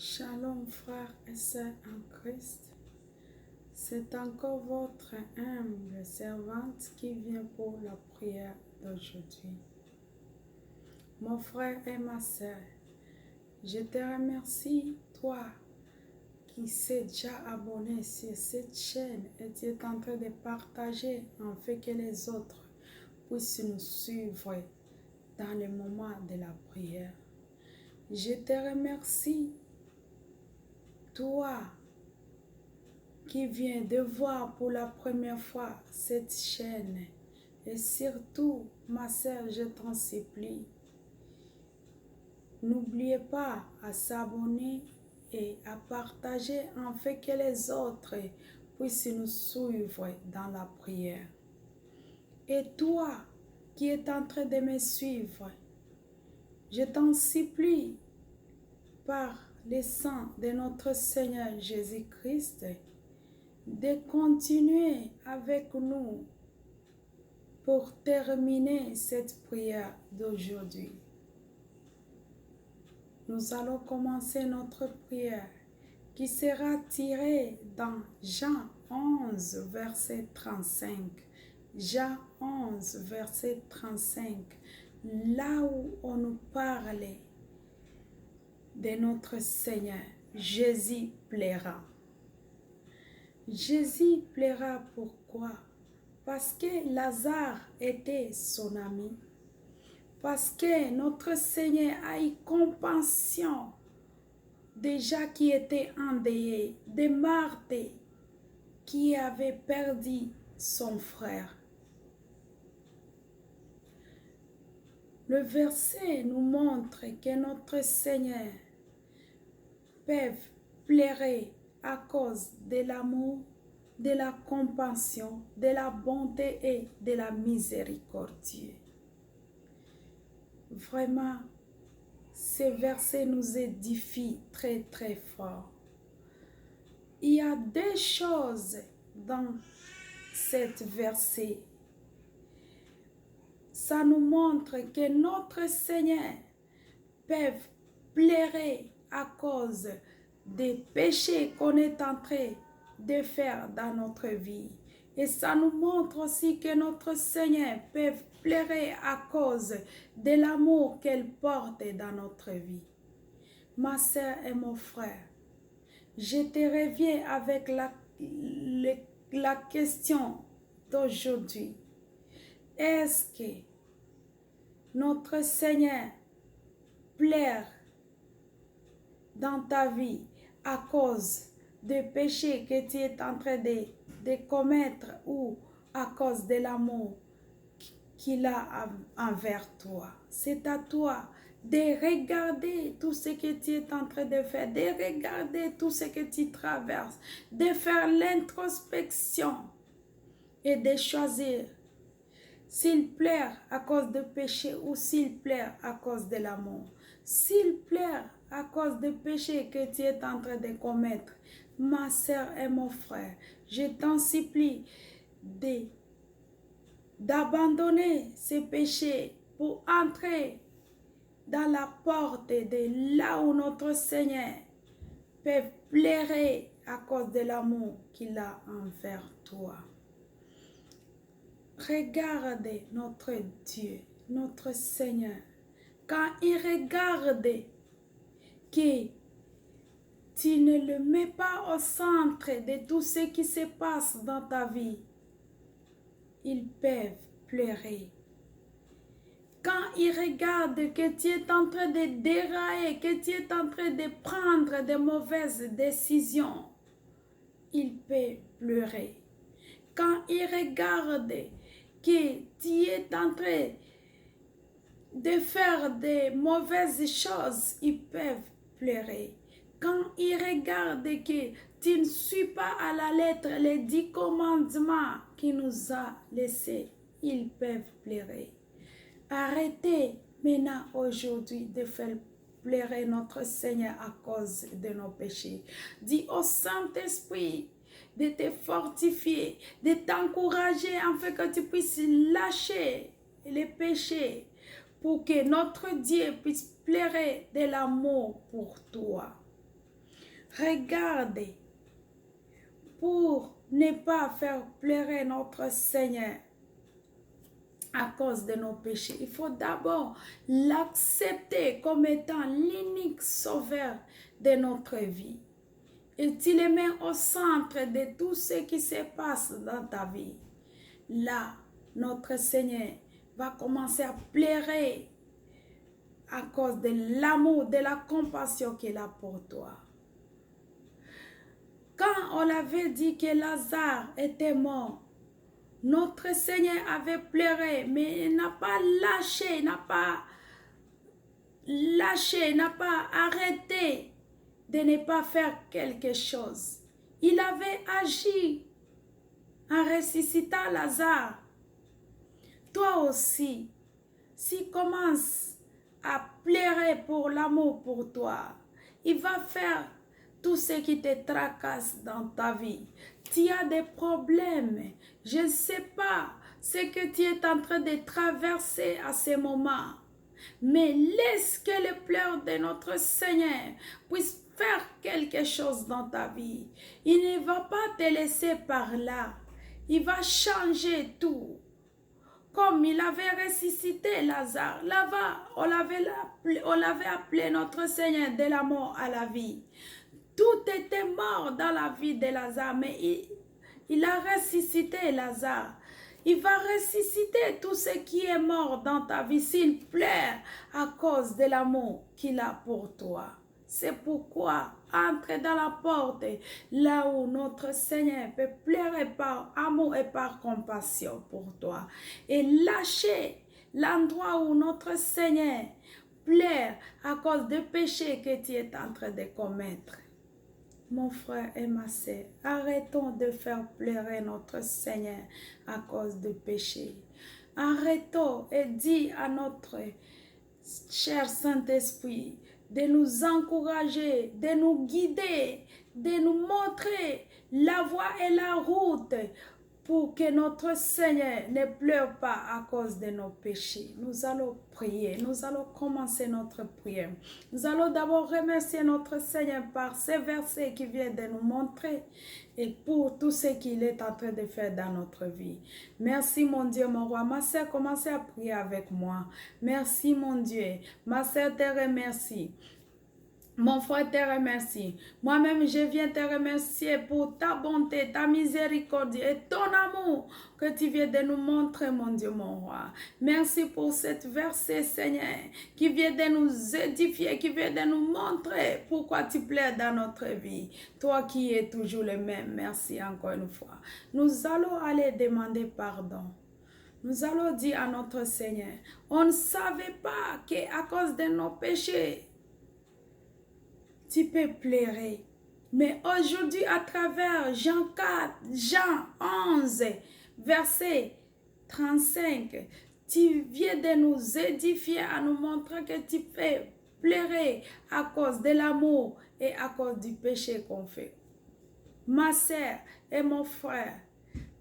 Shalom frères et sœurs en Christ, c'est encore votre humble servante qui vient pour la prière d'aujourd'hui. Mon frère et ma sœur, je te remercie, toi qui s'est déjà abonné sur cette chaîne et tu es en train de partager afin que les autres puissent nous suivre dans le moment de la prière. Je te remercie, toi qui viens de voir pour la première fois cette chaîne. Et surtout, ma sœur, je t'en supplie, n'oubliez pas à s'abonner et à partager afin que les autres puissent nous suivre dans la prière. Et toi qui es en train de me suivre, je t'en supplie par le sang de notre Seigneur Jésus-Christ de continuer avec nous pour terminer cette prière d'aujourd'hui. Nous allons commencer notre prière qui sera tirée dans Jean 11, verset 35. Jean 11, verset 35, là où on nous parle de notre Seigneur. Jésus plaira. Jésus plaira pourquoi? Parce que Lazare était son ami. Parce que notre Seigneur a eu compassion déjà qui était endeuillé, de Marthe qui avait perdu son frère. Le verset nous montre que notre Seigneur peut pleurer à cause de l'amour, de la compassion, de la bonté et de la miséricorde. Vraiment, ce verset nous édifie très très fort. Il y a deux choses dans cet verset. Ça nous montre que notre Seigneur peut pleurer à cause des péchés qu'on est en train de faire dans notre vie. Et ça nous montre aussi que notre Seigneur peut pleurer à cause de l'amour qu'elle porte dans notre vie. Ma sœur et mon frère, je te reviens avec la question d'aujourd'hui. Est-ce que notre Seigneur pleure dans ta vie à cause des péchés que tu es en train de commettre ou à cause de l'amour qu'il a envers toi? C'est à toi de regarder tout ce que tu es en train de faire, de regarder tout ce que tu traverses, de faire l'introspection et de choisir s'il pleure à cause de péché ou s'il pleure à cause de l'amour. S'il pleure à cause de péché que tu es en train de commettre, ma sœur et mon frère, je t'en supplie d'abandonner ces péchés pour entrer dans la porte de là où notre Seigneur peut pleurer à cause de l'amour qu'il a envers toi. Regarde notre Dieu, notre Seigneur, quand il regarde que tu ne le mets pas au centre de tout ce qui se passe dans ta vie, ils peuvent pleurer. Quand il regarde que tu es en train de dérailler, que tu es en train de prendre de mauvaises décisions, il peut pleurer. Quand il regarde que tu es en train de faire de mauvaises choses, ils peuvent pleurer. Quand ils regardent que tu ne suis pas à la lettre les 10 commandements qu'il nous a laissés, ils peuvent pleurer. Arrêtez maintenant aujourd'hui de faire pleurer notre Seigneur à cause de nos péchés. Dis au Saint-Esprit de te fortifier, de t'encourager afin que tu puisses lâcher les péchés pour que notre Dieu puisse pleurer de l'amour pour toi. Regarde, pour ne pas faire pleurer notre Seigneur à cause de nos péchés, il faut d'abord l'accepter comme étant l'unique sauveur de notre vie. Et tu le mets au centre de tout ce qui se passe dans ta vie. Là, notre Seigneur va commencer à pleurer à cause de l'amour, de la compassion qu'il a pour toi. Quand on avait dit que Lazare était mort, notre Seigneur avait pleuré, mais il n'a pas lâché, n'a pas arrêté de ne pas faire quelque chose. Il avait agi en ressuscitant Lazare. Toi aussi, si tu commences à pleurer pour l'amour pour toi, il va faire tout ce qui te tracasse dans ta vie. Tu as des problèmes. Je ne sais pas ce que tu es en train de traverser à ce moment. Mais laisse que les pleurs de notre Seigneur puissent faire quelque chose dans ta vie. Il ne va pas te laisser par là. Il va changer tout. Comme il avait ressuscité Lazare, là-bas, on l'avait appelé notre Seigneur de la mort à la vie. Tout était mort dans la vie de Lazare, mais il a ressuscité Lazare. Il va ressusciter tout ce qui est mort dans ta vie s'il pleure à cause de l'amour qu'il a pour toi. C'est pourquoi entre dans la porte là où notre Seigneur peut pleurer par amour et par compassion pour toi. Et lâcher l'endroit où notre Seigneur pleure à cause des péchés que tu es en train de commettre. Mon frère et ma sœur, arrêtons de faire pleurer notre Seigneur à cause du péché. Arrêtons et dis à notre cher Saint-Esprit de nous encourager, de nous guider, de nous montrer la voie et la route pour que notre Seigneur ne pleure pas à cause de nos péchés. Nous allons prier, nous allons commencer notre prière. Nous allons d'abord remercier notre Seigneur par ces versets qui viennent de nous montrer et pour tout ce qu'il est en train de faire dans notre vie. Merci mon Dieu, mon roi. Ma sœur, commencez à prier avec moi. Merci mon Dieu. Ma sœur te remercie. Mon frère te remercie. Moi-même, je viens te remercier pour ta bonté, ta miséricorde et ton amour que tu viens de nous montrer, mon Dieu, mon roi. Merci pour cette verset, Seigneur, qui vient de nous édifier, qui vient de nous montrer pourquoi tu plais dans notre vie. Toi qui es toujours le même, merci encore une fois. Nous allons aller demander pardon. Nous allons dire à notre Seigneur, on ne savait pas qu'à cause de nos péchés, tu peux pleurer. Mais aujourd'hui, à travers Jean 11, verset 35, tu viens de nous édifier, à nous montrer que tu peux pleurer à cause de l'amour et à cause du péché qu'on fait. Ma sœur et mon frère,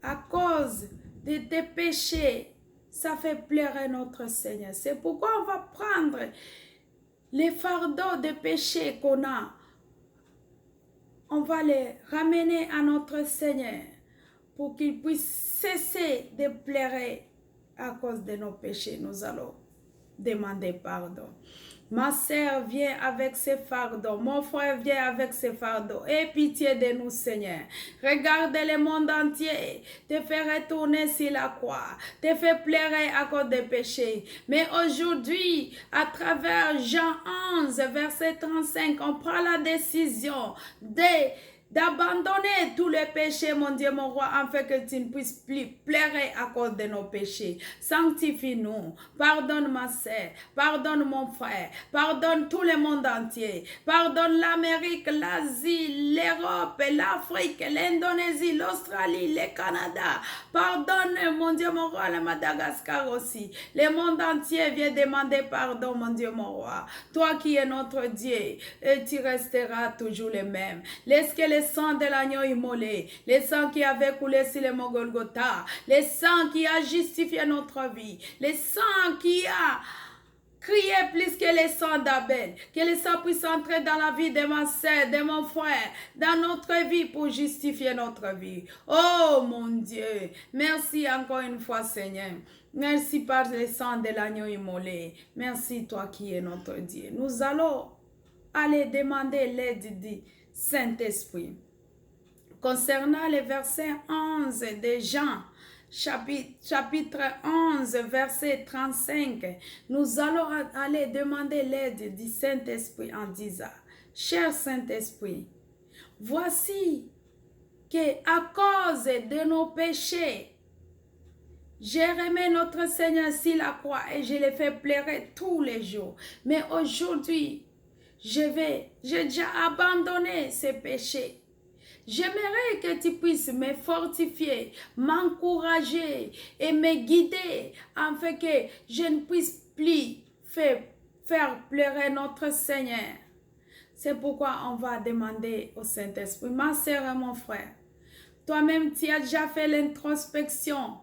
à cause de tes péchés, ça fait pleurer notre Seigneur. C'est pourquoi on va prendre les fardeaux de péché qu'on a, on va les ramener à notre Seigneur pour qu'il puisse cesser de pleurer à cause de nos péchés. Nous allons demander pardon. Ma sœur vient avec ses fardeaux. Mon frère vient avec ses fardeaux. Aie pitié de nous, Seigneur. Regarde le monde entier. Te fait retourner sur la croix. Te fait pleurer à cause des péchés. Mais aujourd'hui, à travers Jean 11, verset 35, on prend la décision d'abandonner tous les péchés, mon Dieu, mon roi, afin que tu ne puisses plus pleurer à cause de nos péchés. Sanctifie-nous. Pardonne ma sœur. Pardonne mon frère. Pardonne tout le monde entier. Pardonne l'Amérique, l'Asie, l'Europe, l'Afrique, l'Indonésie, l'Australie, le Canada. Pardonne, mon Dieu, mon roi, le Madagascar aussi. Le monde entier vient demander pardon, mon Dieu, mon roi. Toi qui es notre Dieu, et tu resteras toujours le même. Laisse que le sang de l'agneau immolé, le sang qui avait coulé sur le mont Golgotha, le sang qui a justifié notre vie, le sang qui a crier plus que le sang d'Abel. Que le sang puisse entrer dans la vie de ma sœur, de mon frère, dans notre vie pour justifier notre vie. Oh mon Dieu, merci encore une fois Seigneur. Merci par le sang de l'agneau immolé. Merci toi qui es notre Dieu. Nous allons aller demander l'aide du Saint-Esprit. Concernant le verset 11 de Jean, chapitre 11, verset 35, nous allons aller demander l'aide du Saint-Esprit en disant, cher Saint-Esprit, voici que à cause de nos péchés, j'ai remis notre Seigneur sur la croix et je l'ai fait pleurer tous les jours. Mais aujourd'hui, j'ai déjà abandonné ces péchés. J'aimerais que tu puisses me fortifier, m'encourager et me guider afin que je ne puisse plus faire pleurer notre Seigneur. C'est pourquoi on va demander au Saint-Esprit. Ma sœur et mon frère, toi-même tu as déjà fait l'introspection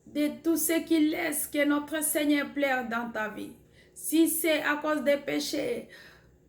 de tout ce qui laisse que notre Seigneur pleure dans ta vie. Si c'est à cause des péchés,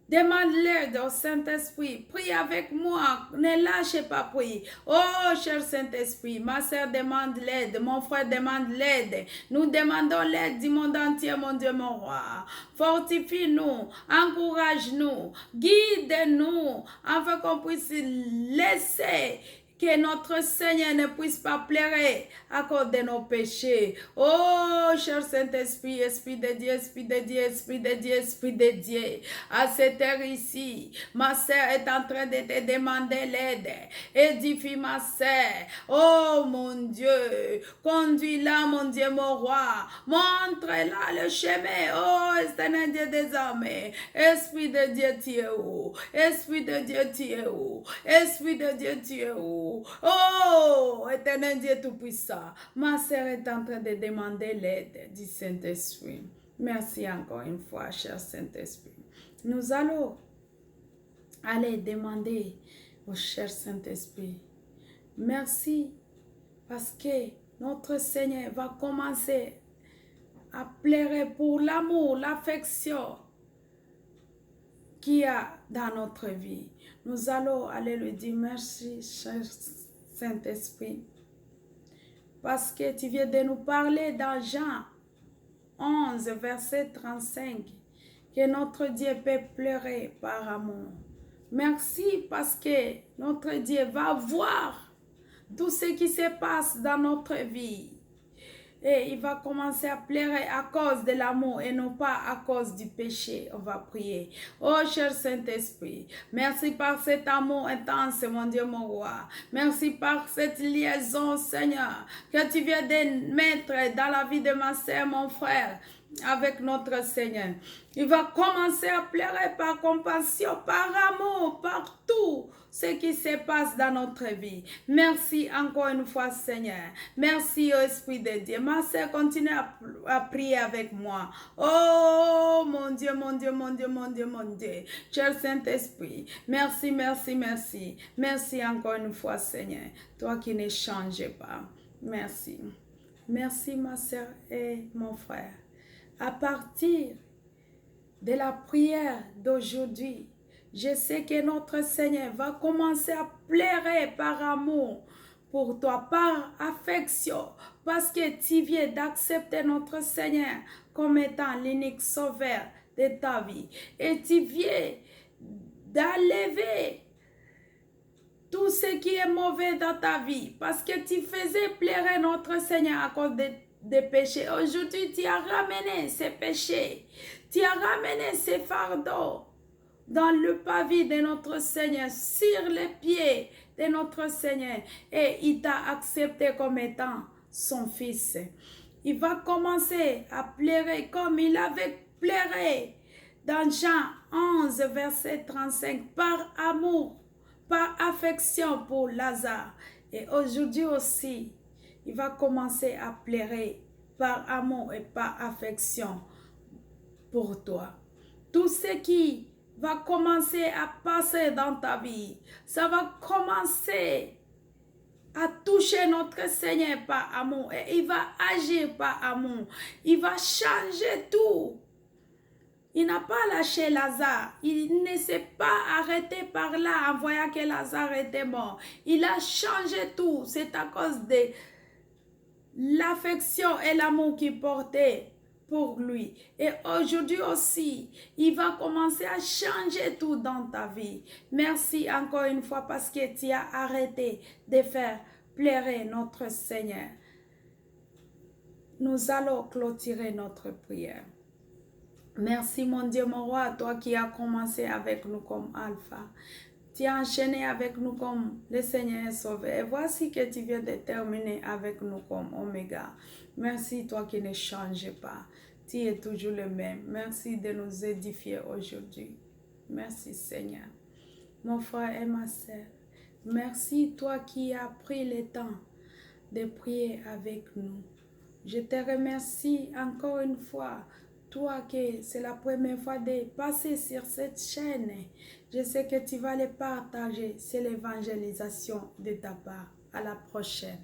demande l'aide au Saint-Esprit. Prie avec moi. Ne lâchez pas prier. Oh, cher Saint-Esprit, ma sœur demande l'aide. Mon frère demande l'aide. Nous demandons l'aide du monde entier, mon Dieu, mon roi. Fortifie-nous. Encourage-nous. Guide-nous. Afin qu'on puisse laisser que notre Seigneur ne puisse pas pleurer à cause de nos péchés. Oh, cher Saint-Esprit, Esprit de Dieu, Esprit de Dieu, Esprit de Dieu, Esprit de Dieu. À cette heure ici, ma sœur est en train de te demander l'aide. Édifie ma sœur. Oh, mon Dieu, conduis-la, mon Dieu, mon roi. Montre-la le chemin. Oh, éternel Dieu des armées. Esprit de Dieu, tu es où? Esprit de Dieu, tu es où? Esprit de Dieu, tu es où? Oh, éternel Dieu Tout-Puissant, ma sœur est en train de demander l'aide du Saint-Esprit. Merci encore une fois, cher Saint-Esprit. Nous allons aller demander au cher Saint-Esprit. Merci parce que notre Seigneur va commencer à pleurer pour l'amour, l'affection qu'il y a dans notre vie. Nous allons aller lui dire merci, cher Saint-Esprit, parce que tu viens de nous parler dans Jean 11, verset 35, que notre Dieu peut pleurer par amour. Merci parce que notre Dieu va voir tout ce qui se passe dans notre vie. Et il va commencer à pleurer à cause de l'amour et non pas à cause du péché. On va prier. Oh, cher Saint-Esprit, merci par cet amour intense, mon Dieu, mon roi. Merci par cette liaison, Seigneur, que tu viens de mettre dans la vie de ma sœur, mon frère, avec notre Seigneur. Il va commencer à pleurer par compassion, par amour, par tout ce qui se passe dans notre vie. Merci encore une fois, Seigneur. Merci au Esprit de Dieu. Ma sœur, continue à prier avec moi. Oh, mon Dieu, mon Dieu, mon Dieu, mon Dieu, mon Dieu. Cher Saint-Esprit, merci, merci, merci. Merci encore une fois, Seigneur. Toi qui ne changes pas. Merci. Merci, ma sœur et mon frère. À partir de la prière d'aujourd'hui, je sais que notre Seigneur va commencer à pleurer par amour pour toi, par affection, parce que tu viens d'accepter notre Seigneur comme étant l'unique sauveur de ta vie. Et tu viens d'enlever tout ce qui est mauvais dans ta vie, parce que tu faisais pleurer notre Seigneur à cause des péchés. Aujourd'hui, tu as ramené ces péchés, tu as ramené ces fardeaux dans le pavé de notre Seigneur, sur les pieds de notre Seigneur, et il t'a accepté comme étant son fils. Il va commencer à pleurer comme il avait pleuré dans Jean 11, verset 35, par amour, par affection pour Lazare. Et aujourd'hui aussi, il va commencer à pleurer par amour et par affection pour toi. Tout ce qui va commencer à passer dans ta vie, ça va commencer à toucher notre Seigneur par amour, et il va agir par amour. Il va changer tout. Il n'a pas lâché Lazare. Il ne s'est pas arrêté par là en voyant que Lazare était mort. Il a changé tout. C'est à cause de l'affection et l'amour qu'il portait pour lui. Et aujourd'hui aussi, il va commencer à changer tout dans ta vie. Merci encore une fois parce que tu as arrêté de faire pleurer notre Seigneur. Nous allons clôturer notre prière. Merci mon Dieu, mon roi, toi qui as commencé avec nous comme Alpha. Tu as enchaîné avec nous comme le Seigneur est sauvé. Et voici que tu viens de terminer avec nous comme Oméga. Merci toi qui ne changes pas. Tu es toujours le même. Merci de nous édifier aujourd'hui. Merci Seigneur. Mon frère et ma sœur, merci toi qui as pris le temps de prier avec nous. Je te remercie encore une fois. Toi que c'est la première fois de passer sur cette chaîne, je sais que tu vas le partager. C'est l'évangélisation de ta part. À la prochaine.